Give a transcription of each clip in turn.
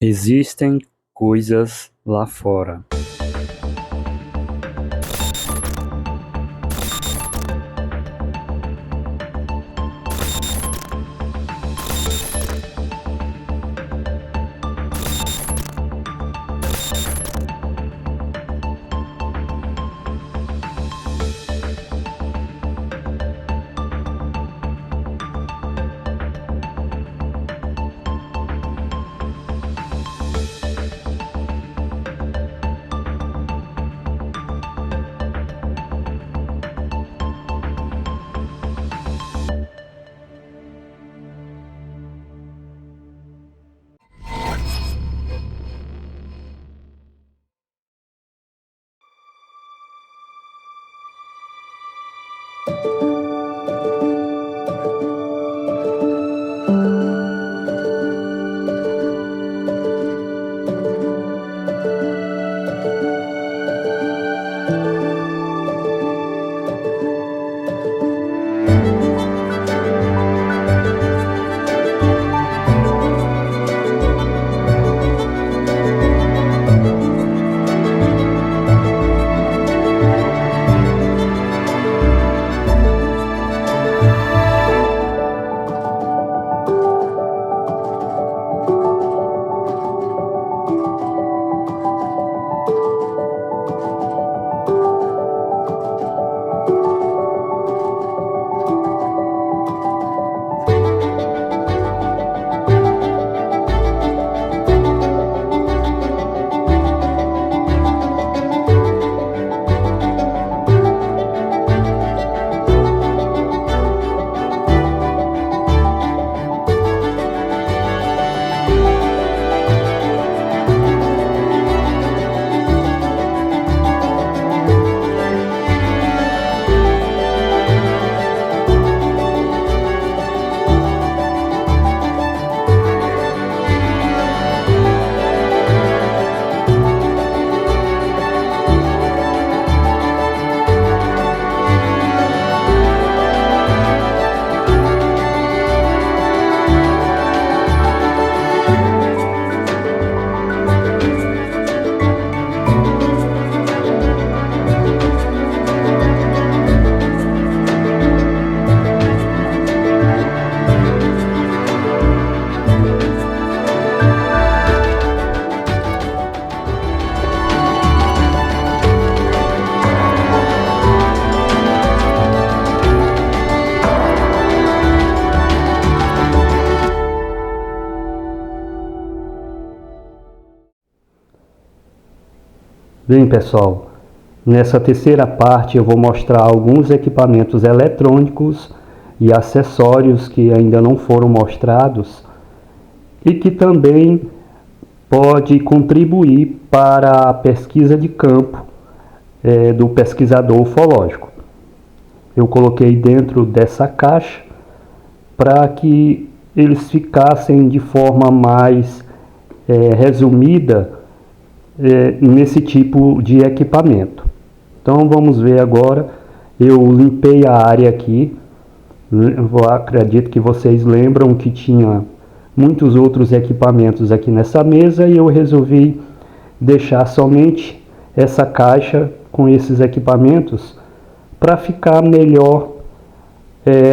Existem coisas lá fora. Bem, pessoal, nessa terceira parte eu vou mostrar alguns equipamentos eletrônicos e acessórios que ainda não foram mostrados e que também pode contribuir para a pesquisa de campo do pesquisador ufológico. Eu coloquei dentro dessa caixa para que eles ficassem de forma mais resumida nesse tipo de equipamento. Então vamos ver agora. Eu limpei a área aqui. Acredito que vocês lembram que tinha muitos outros equipamentos aqui nessa mesa e eu resolvi deixar somente essa caixa com esses equipamentos para ficar melhor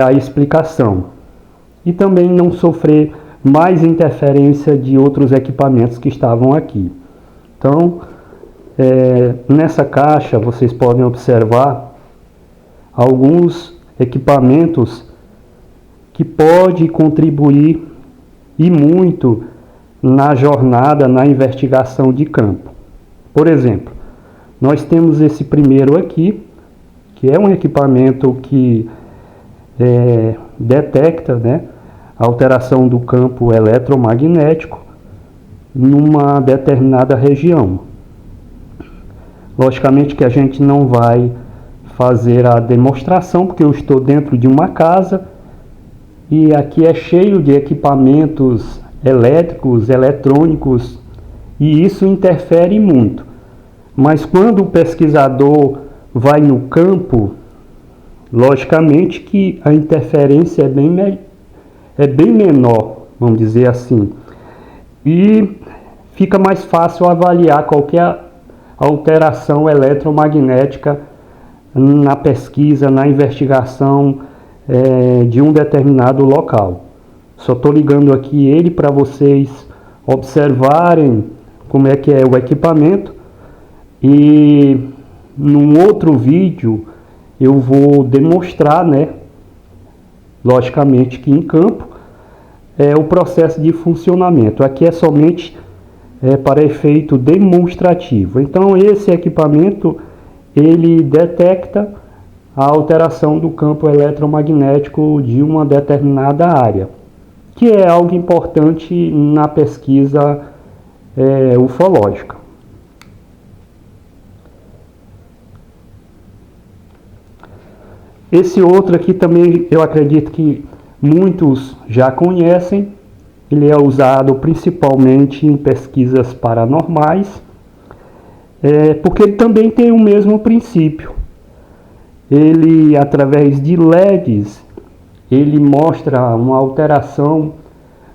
a explicação e também não sofrer mais interferência de outros equipamentos que estavam aqui. Então, nessa caixa vocês podem observar alguns equipamentos que podem contribuir e muito na jornada, na investigação de campo. Por exemplo, nós temos esse primeiro aqui, que é um equipamento que detecta, a alteração do campo eletromagnético numa determinada região. Logicamente que a gente não vai fazer a demonstração, porque eu estou dentro de uma casa e aqui é cheio de equipamentos elétricos, eletrônicos, e isso interfere muito. Mas quando o pesquisador vai no campo, logicamente que a interferência é bem menor, vamos dizer assim. E fica mais fácil avaliar qualquer alteração eletromagnética na pesquisa, na investigação de um determinado local. Só estou ligando aqui ele para vocês observarem como é que é o equipamento, e num outro vídeo eu vou demonstrar, né, logicamente que em campo, o processo de funcionamento. Aqui é somente para efeito demonstrativo. Então esse equipamento ele detecta a alteração do campo eletromagnético de uma determinada área, que é algo importante na pesquisa ufológica. Esse outro aqui também eu acredito que muitos já conhecem. Ele é usado principalmente em pesquisas paranormais, porque ele também tem o mesmo princípio. Ele, através de LEDs, ele mostra uma alteração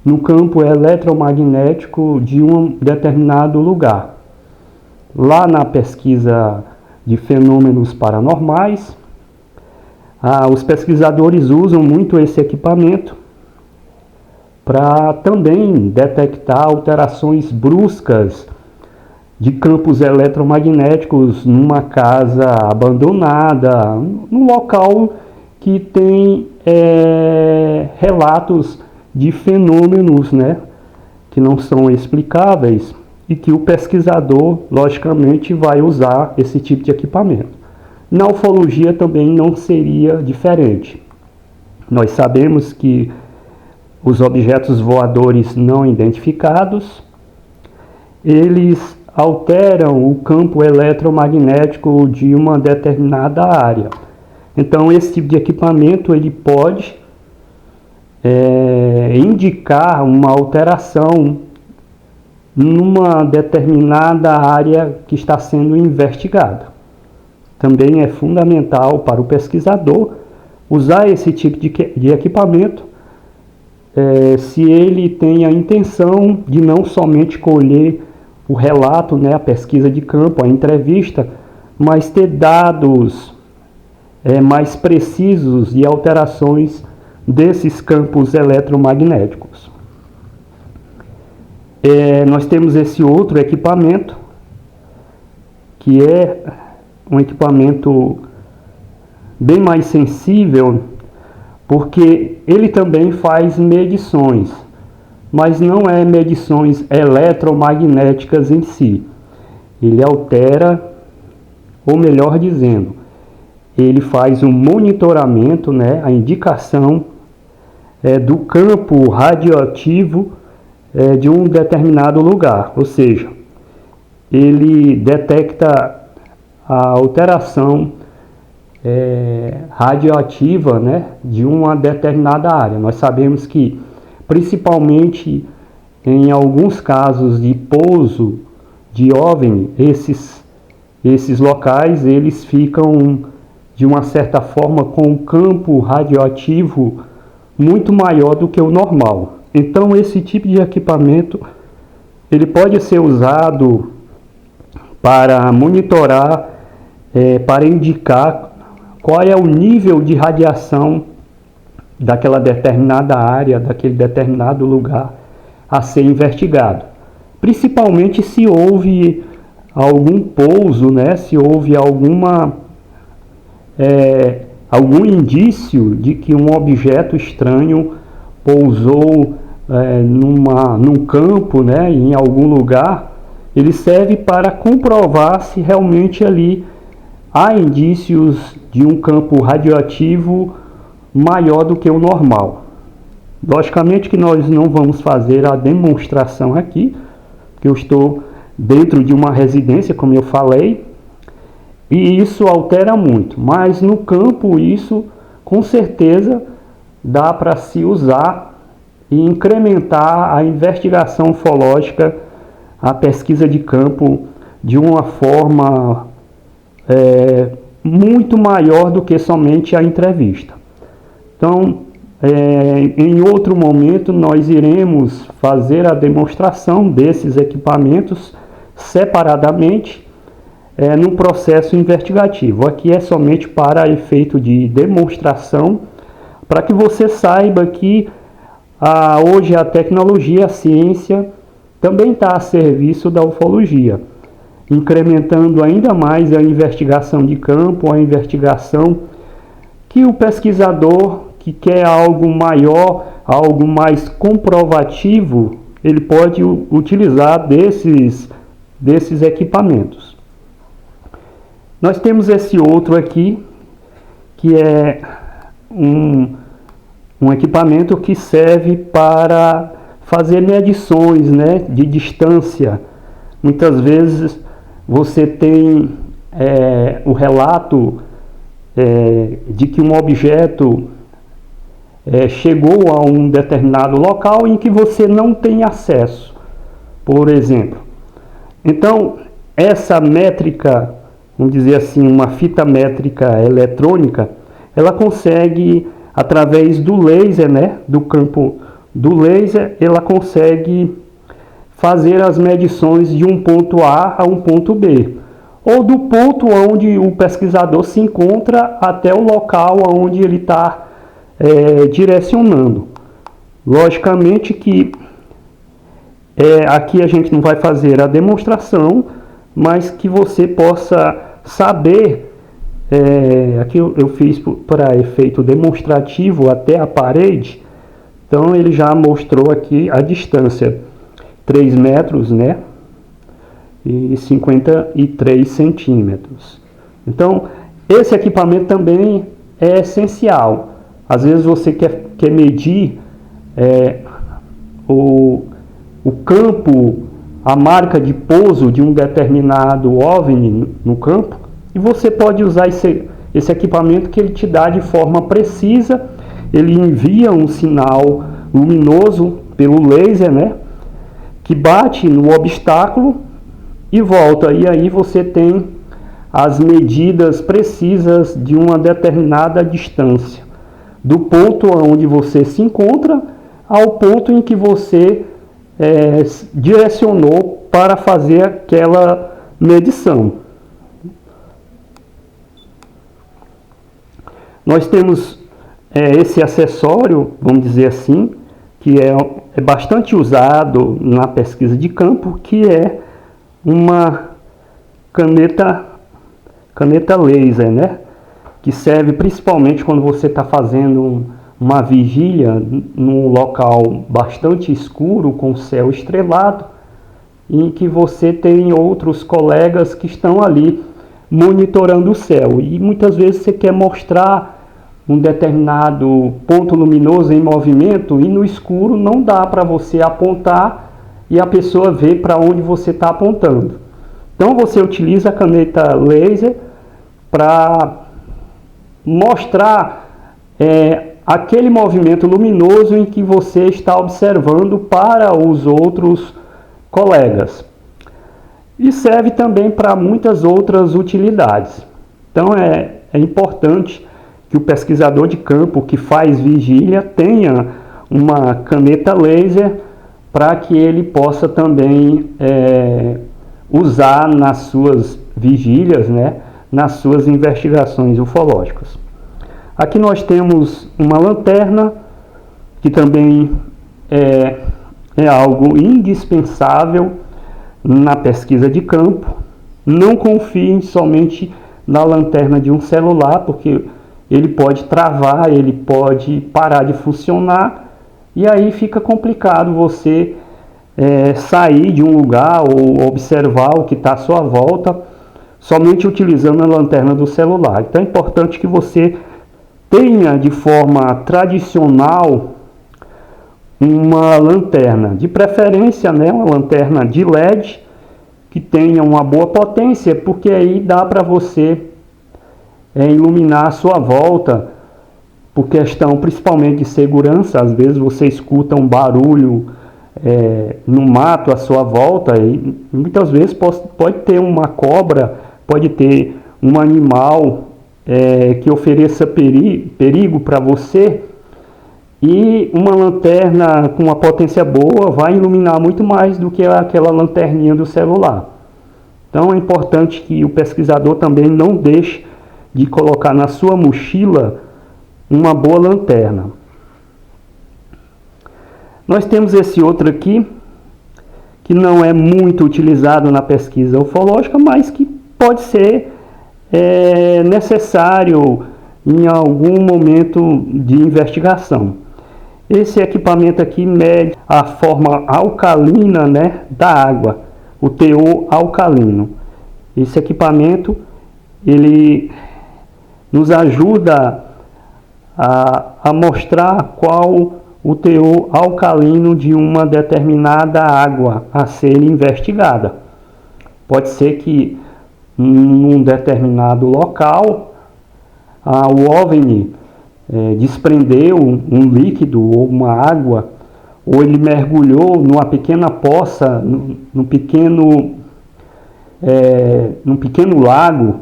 no campo eletromagnético de um determinado lugar. Lá na pesquisa de fenômenos paranormais, os pesquisadores usam muito esse equipamento para também detectar alterações bruscas de campos eletromagnéticos numa casa abandonada, num local que tem relatos de fenômenos, né, que não são explicáveis, e que o pesquisador, logicamente, vai usar esse tipo de equipamento. Na ufologia também não seria diferente. Nós sabemos que os objetos voadores não identificados, eles alteram o campo eletromagnético de uma determinada área. Então esse tipo de equipamento ele pode indicar uma alteração numa determinada área que está sendo investigada. Também é fundamental para o pesquisador usar esse tipo de equipamento se ele tem a intenção de não somente colher o relato, né, a pesquisa de campo, a entrevista, mas ter dados mais precisos de alterações desses campos eletromagnéticos. Nós temos esse outro equipamento, que é um equipamento bem mais sensível, porque ele também faz medições, mas não é medições eletromagnéticas em si. Ele altera, ou melhor dizendo, ele faz um monitoramento, né, a indicação do campo radioativo de um determinado lugar, ou seja, ele detecta a alteração radioativa, né, de uma determinada área. Nós sabemos que, principalmente em alguns casos de pouso de OVNI, esses locais eles ficam de uma certa forma com um campo radioativo muito maior do que o normal. Então esse tipo de equipamento ele pode ser usado para monitorar, para indicar qual é o nível de radiação daquela determinada área, daquele determinado lugar a ser investigado. Principalmente se houve algum pouso, né? Se houve algum indício de que um objeto estranho pousou num campo, né? Em algum lugar, ele serve para comprovar se realmente ali há indícios de um campo radioativo maior do que o normal. Logicamente que nós não vamos fazer a demonstração aqui, porque eu estou dentro de uma residência, como eu falei, e isso altera muito, mas no campo isso com certeza dá para se usar e incrementar a investigação ufológica, a pesquisa de campo de uma forma muito maior do que somente a entrevista. Então, Em outro momento, nós iremos fazer a demonstração desses equipamentos separadamente num processo investigativo. Aqui é somente para efeito de demonstração, para que você saiba que hoje a tecnologia, a ciência, também está a serviço da ufologia, incrementando ainda mais a investigação de campo, a investigação que o pesquisador que quer algo maior, algo mais comprovativo, ele pode utilizar desses equipamentos. Nós temos esse outro aqui, que é um equipamento que serve para fazer medições, né, de distância. Muitas vezes você tem o relato de que um objeto chegou a um determinado local em que você não tem acesso, por exemplo. Então, essa métrica, vamos dizer assim, uma fita métrica eletrônica, ela consegue, através do laser, né, do campo do laser, ela consegue fazer as medições de um ponto A a um ponto B, ou do ponto onde o pesquisador se encontra até o local onde ele está direcionando. Logicamente que aqui a gente não vai fazer a demonstração, mas que você possa saber, aqui eu fiz para efeito demonstrativo até a parede, então ele já mostrou aqui a distância, 3 metros, né, e 53 centímetros. Então, esse equipamento também é essencial. Às vezes você quer medir o campo, a marca de pouso de um determinado OVNI no campo, e você pode usar esse equipamento que ele te dá de forma precisa. Ele envia um sinal luminoso pelo laser, né, que bate no obstáculo e volta. E aí você tem as medidas precisas de uma determinada distância, do ponto onde você se encontra ao ponto em que você direcionou para fazer aquela medição. Nós temos esse acessório, vamos dizer assim, que é bastante usado na pesquisa de campo, que é uma caneta laser, né? Que serve principalmente quando você está fazendo uma vigília num local bastante escuro, com céu estrelado, em que você tem outros colegas que estão ali monitorando o céu. E muitas vezes você quer mostrar um determinado ponto luminoso em movimento e no escuro não dá para você apontar e a pessoa vê para onde você está apontando. Então você utiliza a caneta laser para mostrar aquele movimento luminoso em que você está observando para os outros colegas. E serve também para muitas outras utilidades. Então é importante que o pesquisador de campo que faz vigília tenha uma caneta laser para que ele possa também usar nas suas vigílias, né, nas suas investigações ufológicas. Aqui nós temos uma lanterna, que também é algo indispensável na pesquisa de campo. Não confiem somente na lanterna de um celular, porque ele pode travar, ele pode parar de funcionar, e aí fica complicado você sair de um lugar ou observar o que está à sua volta somente utilizando a lanterna do celular. Então é importante que você tenha de forma tradicional uma lanterna, de preferência, né, uma lanterna de LED que tenha uma boa potência, porque aí dá para você iluminar a sua volta, por questão principalmente de segurança. Às vezes você escuta um barulho no mato à sua volta, e muitas vezes pode ter uma cobra, pode ter um animal que ofereça perigo para você, E uma lanterna com uma potência boa vai iluminar muito mais do que aquela lanterninha do celular. Então é importante que o pesquisador também não deixe de colocar na sua mochila uma boa lanterna. Nós temos esse outro aqui, que não é muito utilizado na pesquisa ufológica, mas que pode ser necessário em algum momento de investigação. Esse equipamento aqui mede a forma alcalina, né, da água, o teor alcalino. Esse equipamento ele nos ajuda a mostrar qual o teor alcalino de uma determinada água a ser investigada. Pode ser que num determinado local o OVNI desprendeu um líquido ou uma água, ou ele mergulhou numa pequena poça, num pequeno lago,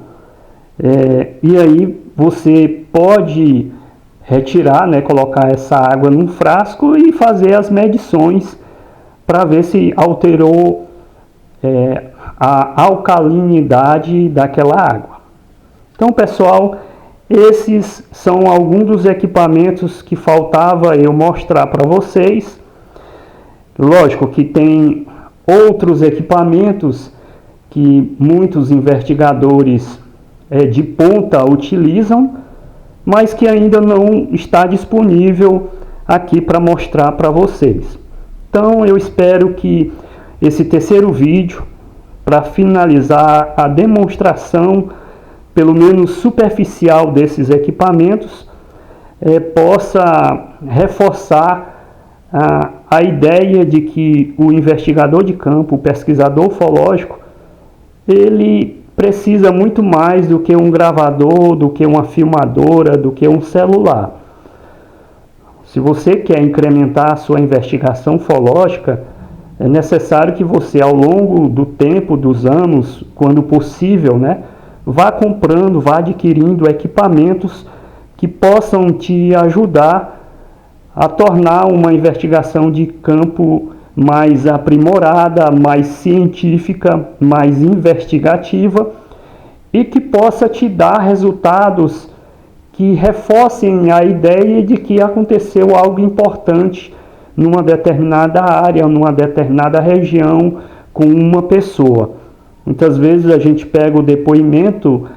e aí você pode retirar, né, colocar essa água num frasco e fazer as medições para ver se alterou a alcalinidade daquela água. Então, pessoal, esses são alguns dos equipamentos que faltava eu mostrar para vocês. Lógico que tem outros equipamentos que muitos investigadores de ponta utilizam, mas que ainda não está disponível aqui para mostrar para vocês. Então eu espero que esse terceiro vídeo, para finalizar a demonstração pelo menos superficial desses equipamentos, possa reforçar a ideia de que o investigador de campo, o pesquisador ufológico, ele precisa muito mais do que um gravador, do que uma filmadora, do que um celular. Se você quer incrementar a sua investigação ufológica, é necessário que você, ao longo do tempo, dos anos, quando possível, né, vá comprando, vá adquirindo equipamentos que possam te ajudar a tornar uma investigação de campo mais aprimorada, mais científica, mais investigativa e que possa te dar resultados que reforcem a ideia de que aconteceu algo importante numa determinada área, numa determinada região, com uma pessoa. Muitas vezes a gente pega o depoimento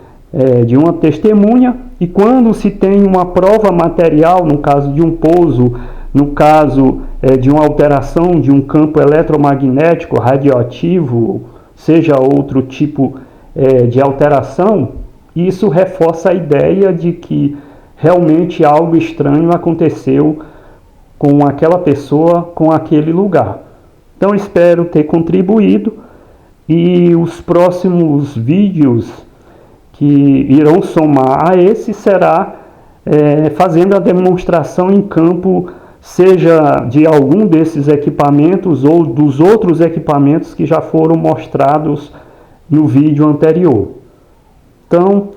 de uma testemunha e quando se tem uma prova material, no caso de um pouso, no caso de uma alteração de um campo eletromagnético, radioativo, seja outro tipo de alteração, isso reforça a ideia de que realmente algo estranho aconteceu com aquela pessoa, com aquele lugar. Então espero ter contribuído e os próximos vídeos que irão somar a esse será fazendo a demonstração em campo, seja de algum desses equipamentos ou dos outros equipamentos que já foram mostrados no vídeo anterior. Então,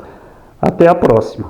até a próxima.